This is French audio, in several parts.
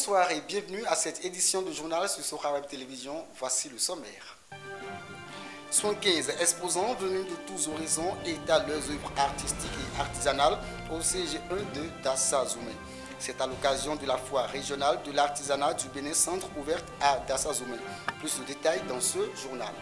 Bonsoir et bienvenue à cette édition du journal sur Sahara Web Télévision. Voici le sommaire. 75 exposants venus de tous horizons étalent leurs œuvres artistiques et artisanales au CG1 de Dassazoumé. C'est à l'occasion de la foire régionale de l'artisanat du Bénin Centre ouverte à Dassazoumé. Plus de détails dans ce journal.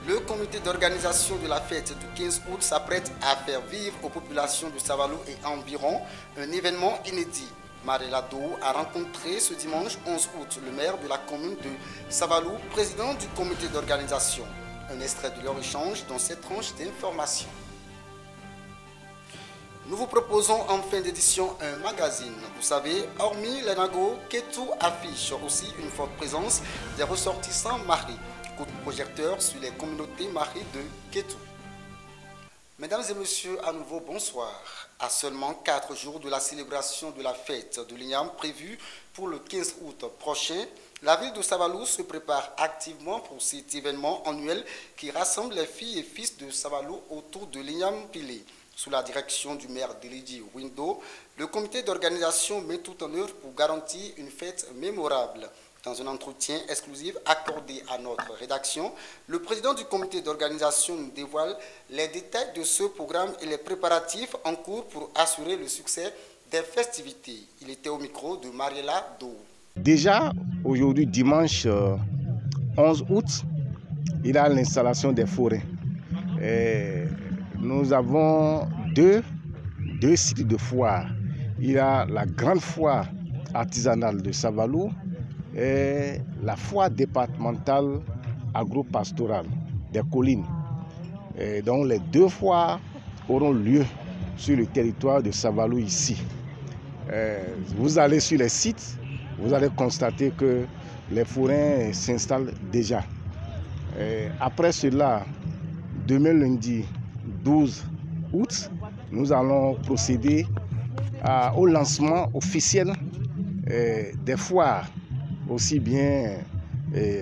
Le comité d'organisation de la fête du 15 août s'apprête à faire vivre aux populations de Savalou et environ un événement inédit. Mariela Dou a rencontré ce dimanche 11 août le maire de la commune de Savalou, président du comité d'organisation. Un extrait de leur échange dans cette tranche d'information. Nous vous proposons en fin d'édition un magazine. Vous savez, hormis les nagos, Kétou affiche aussi une forte présence des ressortissants Mari. Coup de projecteur sur les communautés Mari de Kétou. Mesdames et messieurs, à nouveau bonsoir. À seulement 4 jours de la célébration de la fête de l'Ignam prévue pour le 15 août prochain, la ville de Savalou se prépare activement pour cet événement annuel qui rassemble les filles et fils de Savalou autour de l'Ignam Pilé. Sous la direction du maire Delidi Windo, le comité d'organisation met tout en œuvre pour garantir une fête mémorable. Dans un entretien exclusif accordé à notre rédaction, le président du comité d'organisation nous dévoile les détails de ce programme et les préparatifs en cours pour assurer le succès des festivités. Il était au micro de Mariela Dou. Déjà, aujourd'hui, dimanche 11 août, il y a l'installation des forêts. Et nous avons deux sites de foire. Il y a la grande foire artisanale de Savalou et la foire départementale agro-pastorale des collines. Et donc les deux foires auront lieu sur le territoire de Savalou ici. Vous allez sur les sites, vous allez constater que les forains s'installent déjà. Après cela, demain lundi 12 août, nous allons procéder au lancement officiel des foires, aussi bien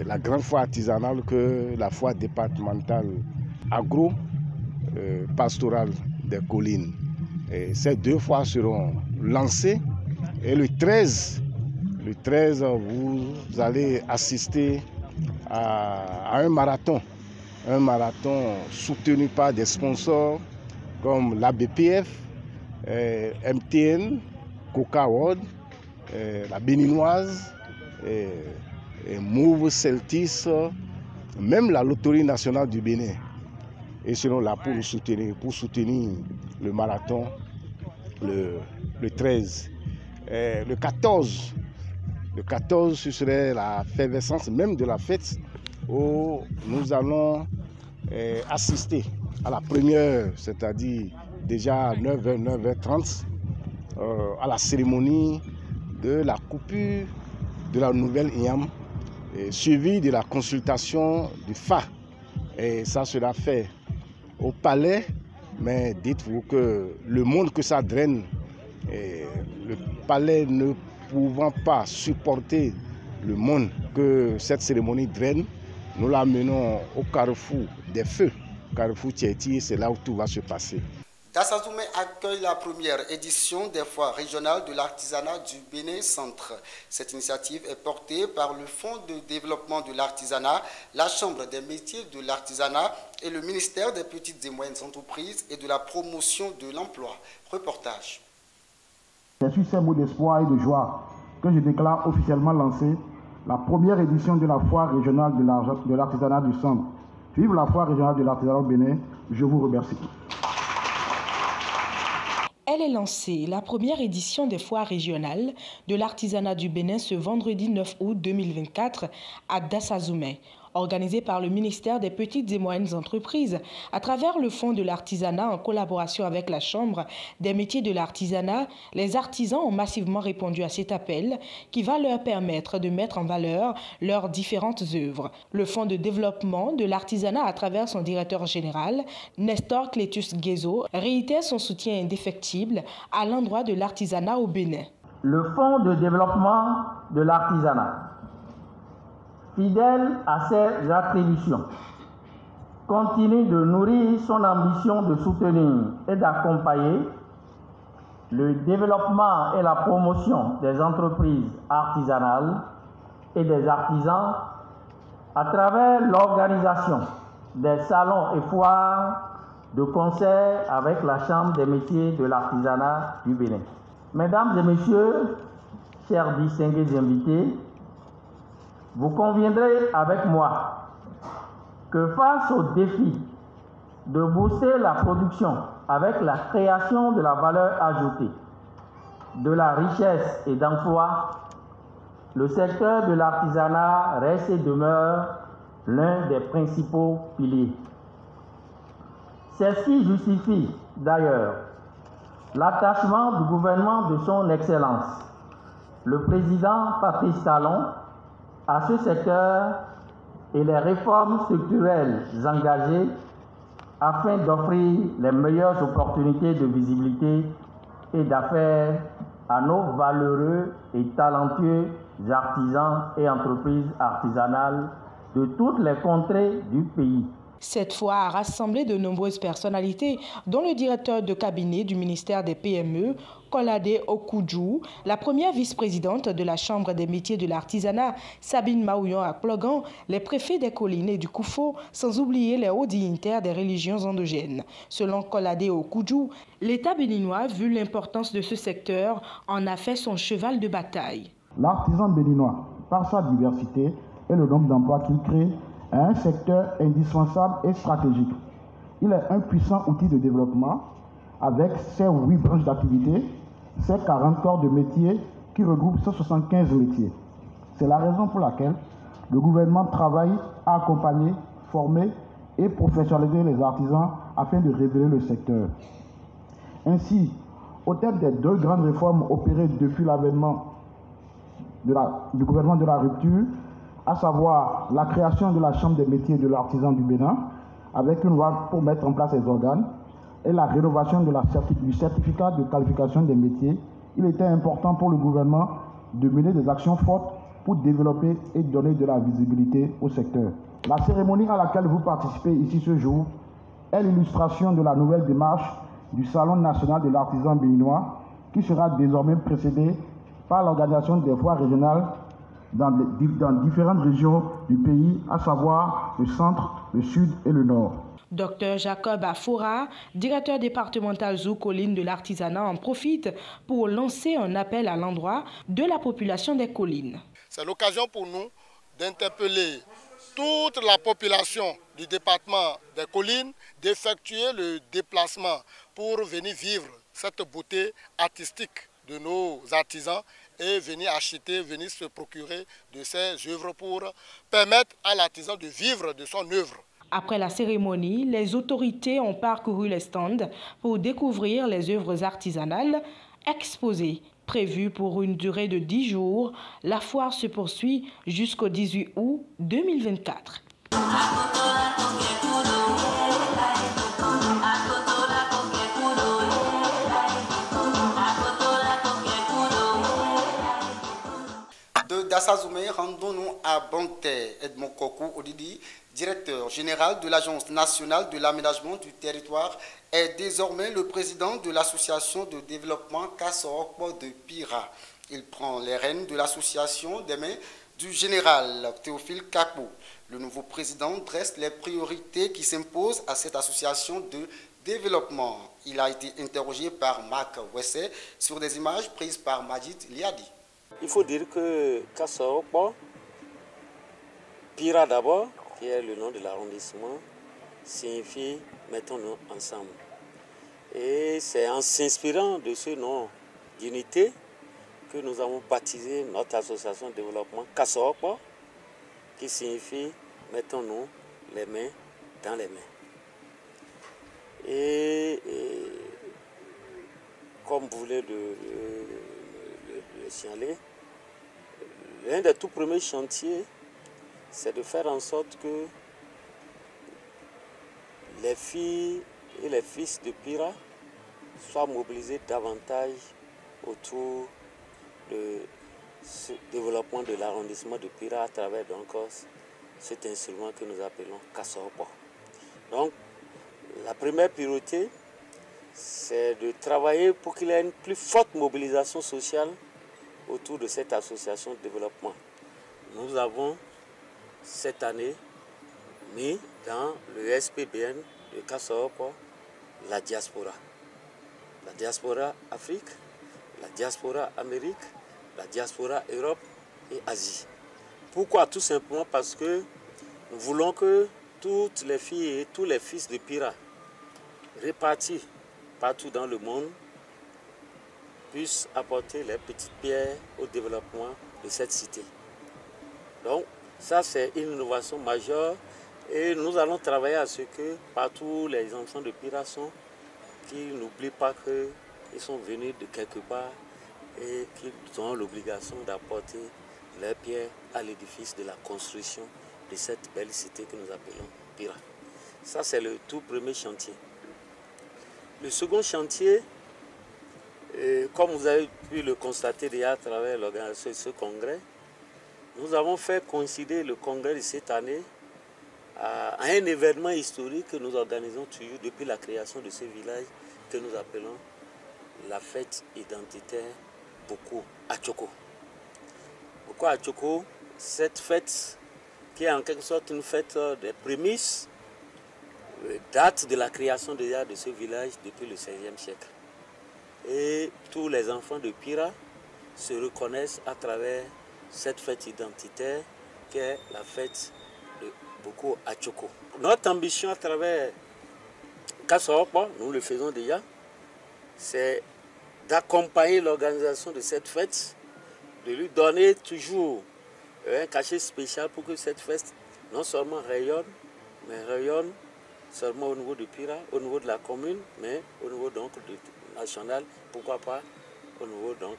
la grande foire artisanale que la foire départementale agro-pastorale des collines. Et ces deux foires seront lancées et le 13, vous allez assister à un marathon soutenu par des sponsors comme l'ABPF, MTN, Coca World, la Béninoise, Move Celtis, même la Loterie nationale du Bénin. Et seront là pour soutenir le marathon le 13. Le 14, ce serait la effervescence même de la fête où nous allons assister à la première, c'est-à-dire déjà à 9h, 9h30, à la cérémonie de la coupure de la nouvelle IAM, suivie de la consultation du FA. Et ça sera fait au palais, mais dites-vous que le monde que ça draine, le palais ne pouvant pas supporter le monde que cette cérémonie draine, nous l'amenons au carrefour des feux, carrefour Tchéti, c'est là où tout va se passer. Dassazoumé accueille la première édition des foires régionales de l'artisanat du Bénin Centre. Cette initiative est portée par le Fonds de développement de l'artisanat, la Chambre des métiers de l'artisanat et le ministère des petites et moyennes entreprises et de la promotion de l'emploi. Reportage. C'est sur ces mots d'espoir et de joie que je déclare officiellement lancée la première édition de la foire régionale de l'artisanat du Centre. Vive la foire régionale de l'artisanat au Bénin, je vous remercie. Elle est lancée, la première édition des foires régionales de l'artisanat du Bénin ce vendredi 9 août 2024 à Dassazoumé, organisée par le ministère des Petites et Moyennes Entreprises à travers le Fonds de l'artisanat en collaboration avec la Chambre des métiers de l'artisanat. Les artisans ont massivement répondu à cet appel qui va leur permettre de mettre en valeur leurs différentes œuvres. Le Fonds de développement de l'artisanat, à travers son directeur général, Nestor Clétus Guézo, réitère son soutien indéfectible à l'endroit de l'artisanat au Bénin. Le Fonds de développement de l'artisanat, fidèle à ses attributions, continue de nourrir son ambition de soutenir et d'accompagner le développement et la promotion des entreprises artisanales et des artisans à travers l'organisation des salons et foires de concert avec la Chambre des métiers de l'artisanat du Bénin. Mesdames et messieurs, chers distingués invités, vous conviendrez avec moi que face au défi de booster la production avec la création de la valeur ajoutée, de la richesse et d'emploi, le secteur de l'artisanat reste et demeure l'un des principaux piliers. C'est ce qui justifie d'ailleurs l'attachement du gouvernement de son Excellence, le président Patrice Talon, à ce secteur et les réformes structurelles engagées afin d'offrir les meilleures opportunités de visibilité et d'affaires à nos valeureux et talentueux artisans et entreprises artisanales de toutes les contrées du pays. Cette foire a rassemblé de nombreuses personnalités, dont le directeur de cabinet du ministère des PME, Kolade Okudjou, la première vice-présidente de la Chambre des métiers de l'artisanat, Sabine Maouyon Akplogan, les préfets des collines et du Koufo, sans oublier les hauts dignitaires des religions endogènes. Selon Kolade Okudjou, l'État béninois, vu l'importance de ce secteur, en a fait son cheval de bataille. L'artisan béninois, par sa diversité et le nombre d'emplois qu'il crée, est un secteur indispensable et stratégique. Il est un puissant outil de développement avec ses 8 branches d'activité, ses 40 corps de métiers qui regroupent 175 métiers. C'est la raison pour laquelle le gouvernement travaille à accompagner, former et professionnaliser les artisans afin de révéler le secteur. Ainsi, au terme des 2 grandes réformes opérées depuis l'avènement du gouvernement de la rupture, à savoir la création de la Chambre des métiers de l'artisan du Bénin, avec une loi pour mettre en place les organes, et la rénovation du certificat de qualification des métiers, il était important pour le gouvernement de mener des actions fortes pour développer et donner de la visibilité au secteur. La cérémonie à laquelle vous participez ici ce jour est l'illustration de la nouvelle démarche du Salon national de l'artisan béninois, qui sera désormais précédée par l'organisation des foires régionales dans différentes régions du pays, à savoir le centre, le sud et le nord. Dr Jacob Afoura, directeur départemental Zou Collines de l'artisanat, en profite pour lancer un appel à l'endroit de la population des collines. C'est l'occasion pour nous d'interpeller toute la population du département des collines d'effectuer le déplacement pour venir vivre cette beauté artistique de nos artisans et venir acheter, venir se procurer de ces œuvres pour permettre à l'artisan de vivre de son œuvre. Après la cérémonie, les autorités ont parcouru les stands pour découvrir les œuvres artisanales exposées. Prévue pour une durée de 10 jours, la foire se poursuit jusqu'au 18 août 2024. De Dassazoumé, rendons-nous à Banté. Edmond Kokou Odidi, directeur général de l'Agence nationale de l'aménagement du territoire, est désormais le président de l'association de développement Kassorokpo de Pira. Il prend les rênes de l'association des mains du général Théophile Kakou. Le nouveau président dresse les priorités qui s'imposent à cette association de développement. Il a été interrogé par Marc Wessé sur des images prises par Majid Liadi. Il faut dire que Kassorokpo, Pira d'abord, qui est le nom de l'arrondissement, signifie « mettons-nous ensemble ». Et c'est en s'inspirant de ce nom d'unité que nous avons baptisé notre association de développement Kassorokpo, qui signifie « mettons-nous les mains dans les mains ». Et comme vous voulez le signaler, l'un des tout premiers chantiers, c'est de faire en sorte que les filles et les fils de Pira soient mobilisés davantage autour de ce développement de l'arrondissement de Pira à travers donc cet instrument que nous appelons Kassorokpo. Donc, la première priorité, c'est de travailler pour qu'il y ait une plus forte mobilisation sociale autour de cette association de développement. Nous avons cette année mis dans le SPBN de Kassaopo la diaspora. La diaspora Afrique, la diaspora Amérique, la diaspora Europe et Asie. Pourquoi? Tout simplement parce que nous voulons que toutes les filles et tous les fils de Pira répartis partout dans le monde puissent apporter les petites pierres au développement de cette cité. Donc ça c'est une innovation majeure et nous allons travailler à ce que partout les enfants de Pira sont, qu'ils n'oublient pas qu'ils sont venus de quelque part et qu'ils ont l'obligation d'apporter leurs pierres à l'édifice de la construction de cette belle cité que nous appelons Pira. Ça c'est le tout premier chantier. Le second chantier, comme vous avez pu le constater déjà à travers l'organisation de ce congrès, nous avons fait coïncider le congrès de cette année à un événement historique que nous organisons toujours depuis la création de ce village que nous appelons la fête identitaire Boko Achoko. Boko Achoko, cette fête qui est en quelque sorte une fête des prémices, date de la création déjà de ce village depuis le XVIe siècle. Et tous les enfants de Pira se reconnaissent à travers cette fête identitaire qui est la fête de Boko Achoko. Notre ambition à travers Kassaopo, nous le faisons déjà, c'est d'accompagner l'organisation de cette fête, de lui donner toujours un cachet spécial pour que cette fête non seulement rayonne, mais rayonne seulement au niveau de Pira, au niveau de la commune, mais au niveau donc national, pourquoi pas au niveau donc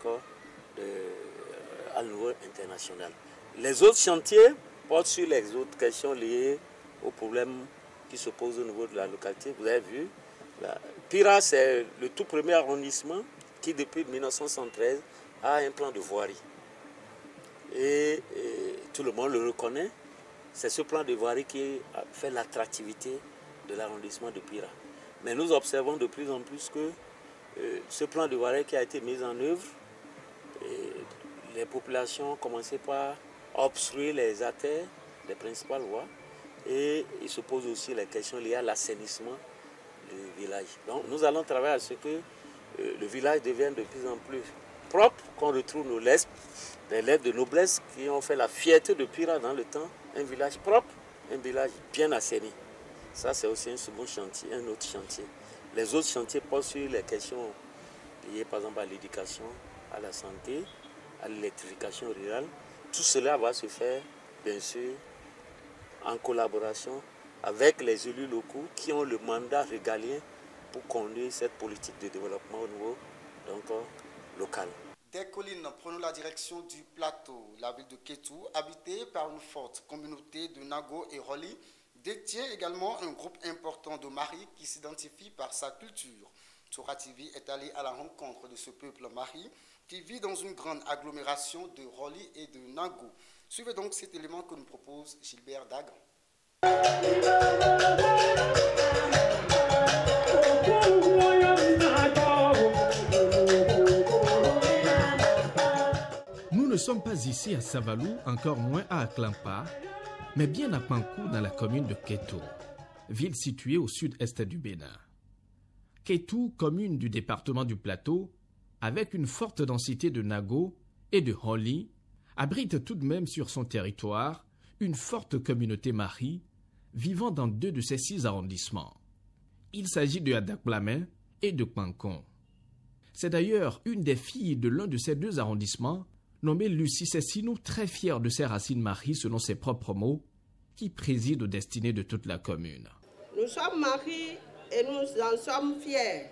à niveau international. Les autres chantiers portent sur les autres questions liées aux problèmes qui se posent au niveau de la localité. Vous avez vu, Pira c'est le tout premier arrondissement qui depuis 1973 a un plan de voirie. Et tout le monde le reconnaît. C'est ce plan de voirie qui a fait l'attractivité de l'arrondissement de Pira. Mais nous observons de plus en plus que ce plan de voirie qui a été mis en œuvre, les populations ont commencé par obstruer les artères, les principales voies, et il se pose aussi les questions liées à l'assainissement du village. Donc nous allons travailler à ce que le village devienne de plus en plus propre, qu'on retrouve nos lettres de noblesse qui ont fait la fierté de Pira dans le temps, un village propre, un village bien assaini. Ça c'est aussi un second chantier, un autre chantier. Les autres chantiers portent sur les questions liées par exemple à l'éducation, à la santé, à l'électrification rurale. Tout cela va se faire bien sûr en collaboration avec les élus locaux qui ont le mandat régalien pour conduire cette politique de développement au niveau donc, local. Des collines, prenons la direction du plateau. La ville de Kétou, habitée par une forte communauté de Nago et Roli, détient également un groupe important de Mari qui s'identifie par sa culture. Toura TV est allé à la rencontre de ce peuple Mari qui vit dans une grande agglomération de Roli et de Nago. Suivez donc cet élément que nous propose Gilbert Dagan. Nous ne sommes pas ici à Savalou, encore moins à Aklampa, mais bien à Pankou dans la commune de Kétou, ville située au sud-est du Bénin. Kétou, commune du département du Plateau, avec une forte densité de Nago et de Roli, abrite tout de même sur son territoire une forte communauté Mari, vivant dans 2 de ses 6 arrondissements. Il s'agit de Adakblame et de Pankon. C'est d'ailleurs une des filles de l'un de ces 2 arrondissements, nommée Lucie Sessinou, très fière de ses racines Mari selon ses propres mots, qui préside aux destinées de toute la commune. Nous sommes Mari et nous en sommes fiers.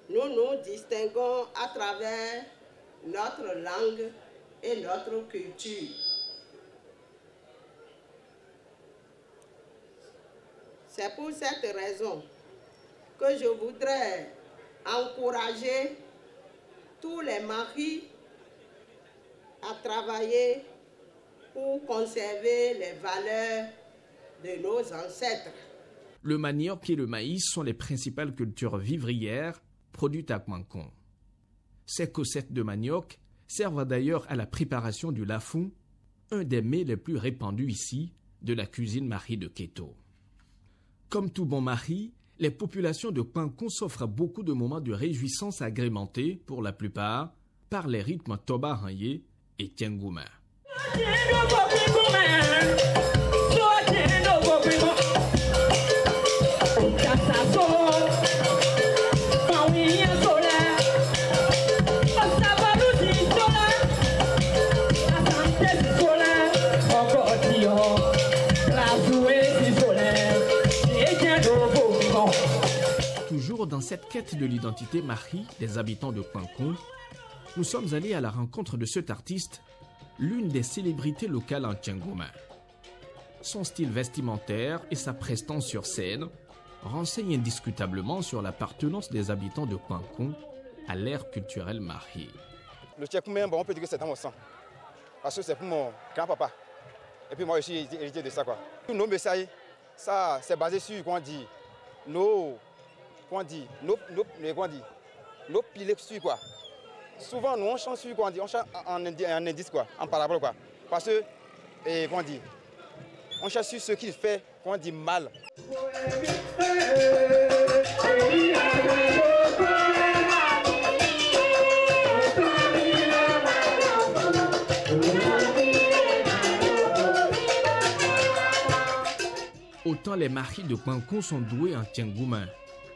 Nous nous distinguons à travers notre langue et notre culture. C'est pour cette raison que je voudrais encourager tous les maris à travailler pour conserver les valeurs de nos ancêtres. Le manioc et le maïs sont les principales cultures vivrières produites à Kouankon. Ces cossettes de manioc servent d'ailleurs à la préparation du lafou, un des mets les plus répandus ici de la cuisine Mari de Kéto. Comme tout bon Mari, les populations de Kouankon s'offrent beaucoup de moments de réjouissance agrémentés, pour la plupart, par les rythmes Toba Hanyé et Tiengouma. Toujours dans cette quête de l'identité Mari des habitants de Kouankon, nous sommes allés à la rencontre de cet artiste, l'une des célébrités locales en Tiengouma. Son style vestimentaire et sa prestance sur scène renseignent indiscutablement sur l'appartenance des habitants de Kouankon à l'ère culturelle Mari. Le Tiengouma, on peut dire que c'est dans mon sang, parce que c'est pour mon grand-papa. Et puis moi, je suis héritier de ça, quoi. Nos messages, ça, c'est basé sur, comment on dit, nos piliers sur, quoi. Souvent, nous, on chante sur, quoi, on dit, on chante en indice, quoi, en parabole, quoi. Parce que, comment on dit, on chante sur ce qu'il fait, comment on dit, mal. Autant les Mari de Kouankon sont doués en Tiengouma,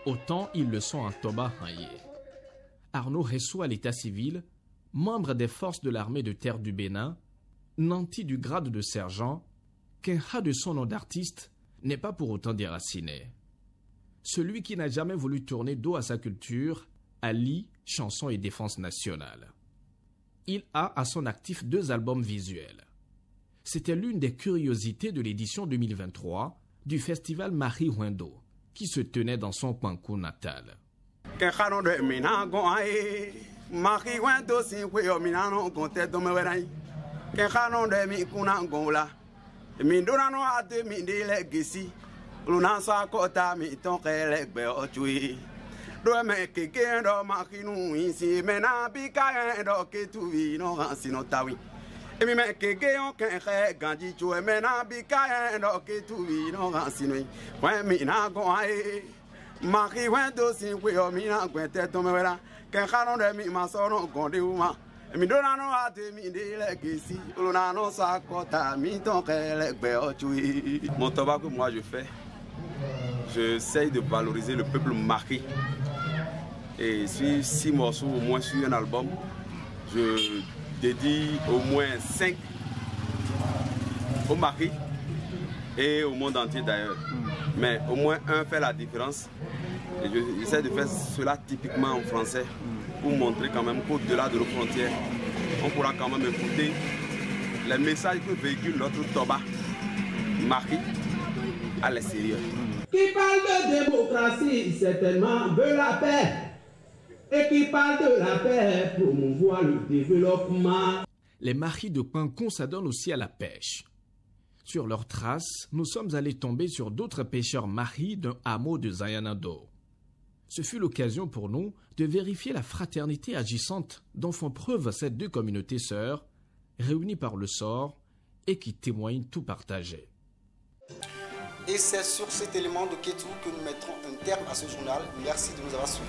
autant ils le sont en Toba Hanyé. Arnaud Ressou à l'état civil, membre des forces de l'armée de terre du Bénin, nanti du grade de sergent, qu'un rat de son nom d'artiste n'est pas pour autant déraciné. Celui qui n'a jamais voulu tourner dos à sa culture allie chanson et défense nationale. Il a à son actif 2 albums visuels. C'était l'une des curiosités de l'édition 2023 du festival Mari Wendo, qui se tenait dans son Kouankon natal. Mon tabac que moi je fais, j'essaye de valoriser le peuple Mari. Et sur 6 morceaux, au moins sur un album, je dédie au moins 5 au Mari et au monde entier d'ailleurs. Mais au moins un fait la différence. Et j'essaie de faire cela typiquement en français pour montrer quand même qu'au-delà de nos frontières, on pourra quand même écouter les messages que véhicule notre Toba Mari à l'extérieur. Qui parle de démocratie, certainement veut la paix. Et qui parle de la paix, promouvoir le développement. Les Mari de Kouankon s'adonnent aussi à la pêche. Sur leurs traces, nous sommes allés tomber sur d'autres pêcheurs Mari d'un hameau de Zayanado. Ce fut l'occasion pour nous de vérifier la fraternité agissante dont font preuve ces 2 communautés sœurs, réunies par le sort et qui témoignent tout partager. Et c'est sur cet élément de Kétou que nous mettrons un terme à ce journal. Merci de nous avoir suivis.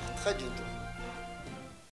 À très bientôt.